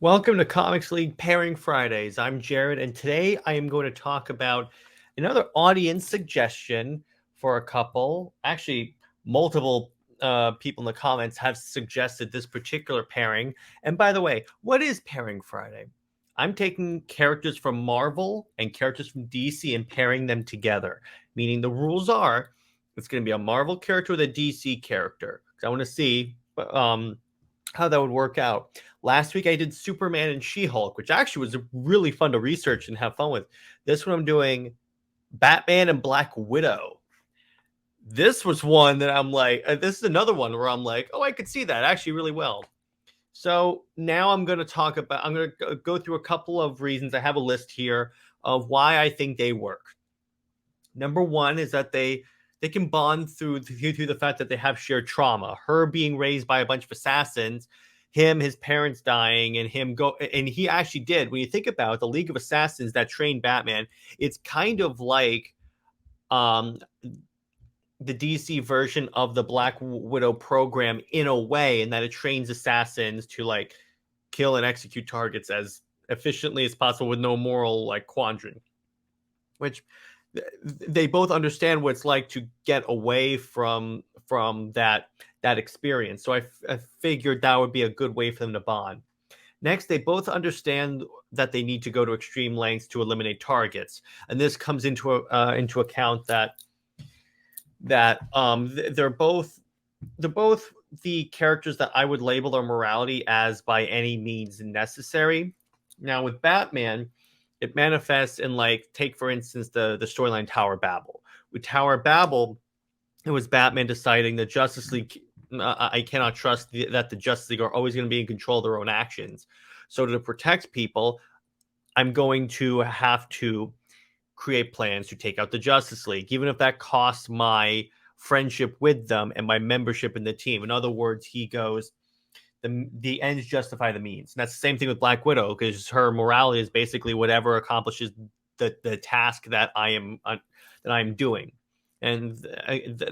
Welcome to Comics League Pairing Fridays. I'm Jared, and today I am going to talk about another audience suggestion for a couple. Actually, multiple people in the comments have suggested this particular pairing. And by the way, what is Pairing Friday? I'm taking characters from Marvel and characters from DC and pairing them together. Meaning the rules are it's going to be a Marvel character with a DC character. I want to see how that would work out. Last week I did Superman and She-Hulk, which actually was really fun to research and have fun with. This one I'm doing Batman and Black Widow. This was one that I'm like, this is another one where I'm like, oh, I could see that actually really well. So now I'm going to go through a couple of reasons. I have a list here of why I think they work. Number one is that they can bond through the fact that they have shared trauma. Her being raised by a bunch of assassins, his parents dying, and he actually did. When you think about it, the League of Assassins that trained Batman, it's kind of like um the DC version of the Black Widow program in a way, in that it trains assassins to like kill and execute targets as efficiently as possible with no moral like quandary, which they both understand what it's like to get away from that experience. So I figured that would be a good way for them to bond. Next, they both understand that they need to go to extreme lengths to eliminate targets, and this comes into account that they're both the characters that I would label their morality as by any means necessary. Now, with Batman, it manifests in, like, take for instance the storyline Tower Babel. With Tower Babel, it was Batman deciding the Justice League. I cannot trust that the Justice League are always going to be in control of their own actions. So to protect people, I'm going to have to create plans to take out the Justice League, even if that costs my friendship with them and my membership in the team. In other words, he goes, the ends justify the means. And that's the same thing with Black Widow, because her morality is basically whatever accomplishes the task that I'm doing. And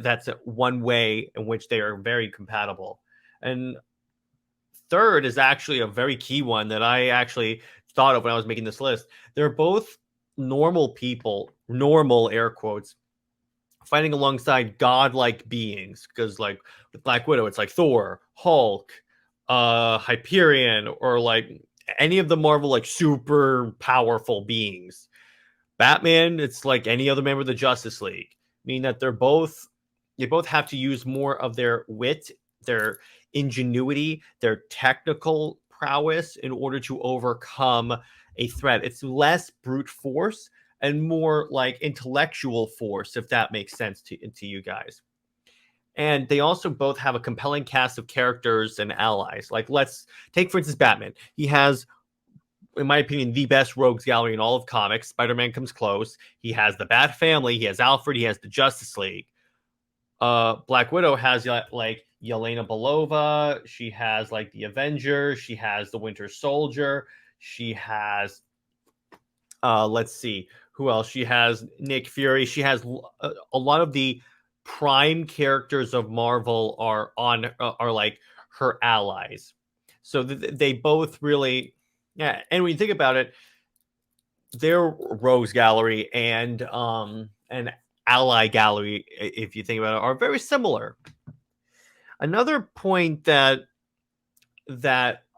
that's one way in which they are very compatible. And third is actually a very key one that I actually thought of when I was making this list. They're both normal people, normal air quotes, fighting alongside godlike beings. Because like with Black Widow, it's like Thor, Hulk, Hyperion, or like any of the Marvel like super powerful beings. Batman, it's like any other member of the Justice League, meaning that they both have to use more of their wit, their ingenuity, their technical prowess in order to overcome a threat. It's less brute force and more like intellectual force, if that makes sense to you guys. And they also both have a compelling cast of characters and allies. Like, let's take, for instance, Batman. He has, in my opinion, the best rogues gallery in all of comics. Spider-Man comes close. He has the Bat Family. He has Alfred. He has the Justice League. Black Widow has like Yelena Belova. She has like the Avengers. She has the Winter Soldier. She has, let's see, who else? She has Nick Fury. She has a lot of the prime characters of Marvel are like her allies. So they both really, yeah. And when you think about it, their rogues gallery and ally gallery, if you think about it, are very similar. Another point that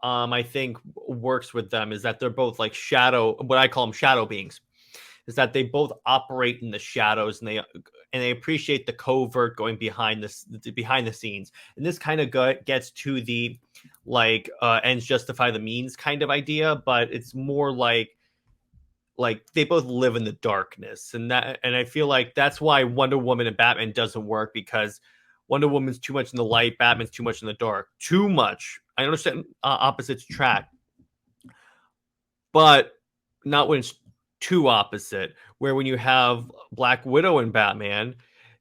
I think works with them is that they're both like what I call them shadow beings. Is that they both operate in the shadows, and they appreciate the covert going behind the scenes. And this kind of gets to the like ends justify the means kind of idea, but it's more like they both live in the darkness, and I feel like that's why Wonder Woman and Batman doesn't work, because Wonder Woman's too much in the light, Batman's too much in the dark. Too much. I understand opposites attract, but not when it's too opposite. Where when you have Black Widow and Batman,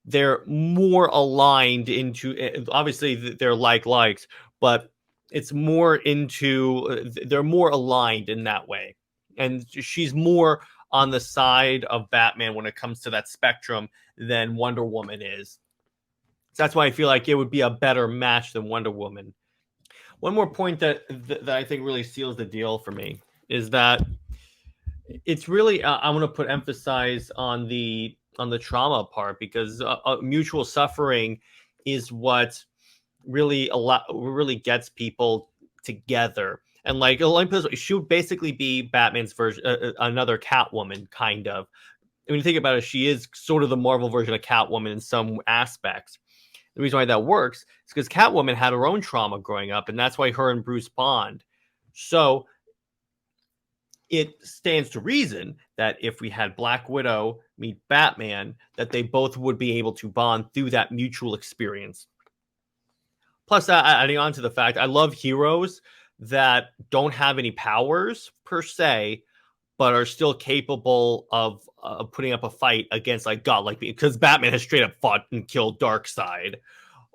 they're more aligned into, obviously they're likes, but it's more into, they're more aligned in that way. And she's more on the side of Batman when it comes to that spectrum than Wonder Woman is. So that's why I feel like it would be a better match than Wonder Woman. one more point that I think really seals the deal for me is that it's really I want to put emphasize on the trauma part, because mutual suffering is what really gets people together. And like Olympus, she would basically be Batman's version, another Catwoman, kind of. When you think about it, she is sort of the Marvel version of Catwoman in some aspects. The reason why that works is because Catwoman had her own trauma growing up, and that's why her and Bruce bond. So it stands to reason that if we had Black Widow meet Batman, that they both would be able to bond through that mutual experience. Plus, adding on to the fact, I love heroes that don't have any powers per se, but are still capable of putting up a fight against like God, like because Batman has straight up fought and killed Darkseid.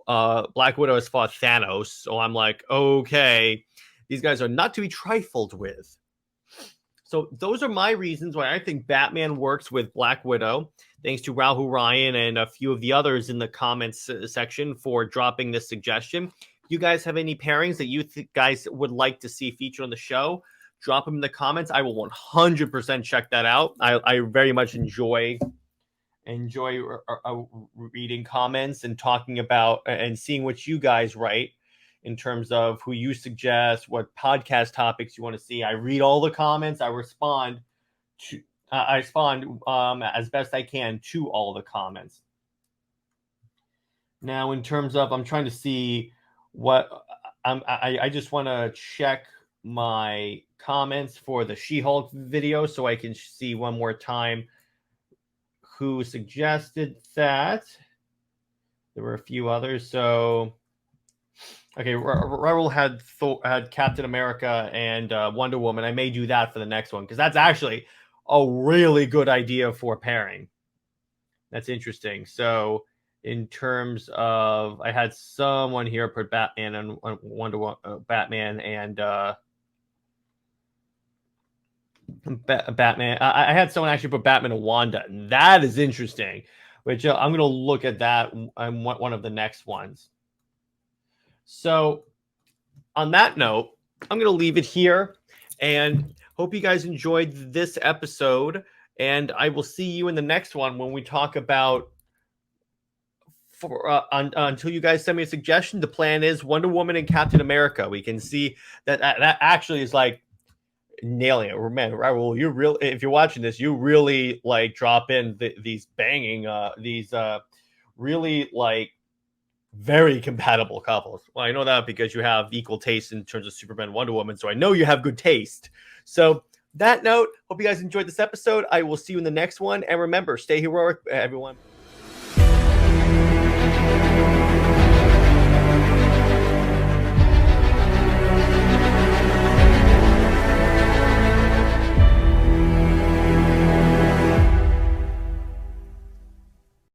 Black Widow has fought Thanos, so I'm like, okay, these guys are not to be trifled with. So those are my reasons why I think Batman works with Black Widow. Thanks to Rahul Ryan and a few of the others in the comments section for dropping this suggestion. If you guys have any pairings that you guys would like to see featured on the show, drop them in the comments. I will 100% check that out. I very much enjoy reading comments and talking about and seeing what you guys write in terms of who you suggest, what podcast topics you want to see. I read all the comments. I respond as best I can to all the comments. Now, in terms of, I'm trying to see what I just want to check my comments for the She-Hulk video so I can see one more time who suggested that. There were a few others. So, okay, Raul had Captain America and Wonder Woman. I may do that for the next one because that's actually a really good idea for pairing. That's interesting. So, in terms of, I had someone here put Batman and Wonder Woman, Batman and Batman. I had someone actually put Batman and Wanda, and that is interesting. Which I'm going to look at that on one of the next ones. So, on that note, I'm going to leave it here, and hope you guys enjoyed this episode. And I will see you in the next one when we talk about. Until you guys send me a suggestion, the plan is Wonder Woman and Captain America. We can see that actually is like nailing it. Man, Raul, you really, if you're watching this, you really like drop in these banging, really like very compatible couples. Well, I know that because you have equal taste in terms of Superman and Wonder Woman, so I know you have good taste. So that note, hope you guys enjoyed this episode. I will see you in the next one, and remember, stay heroic, everyone.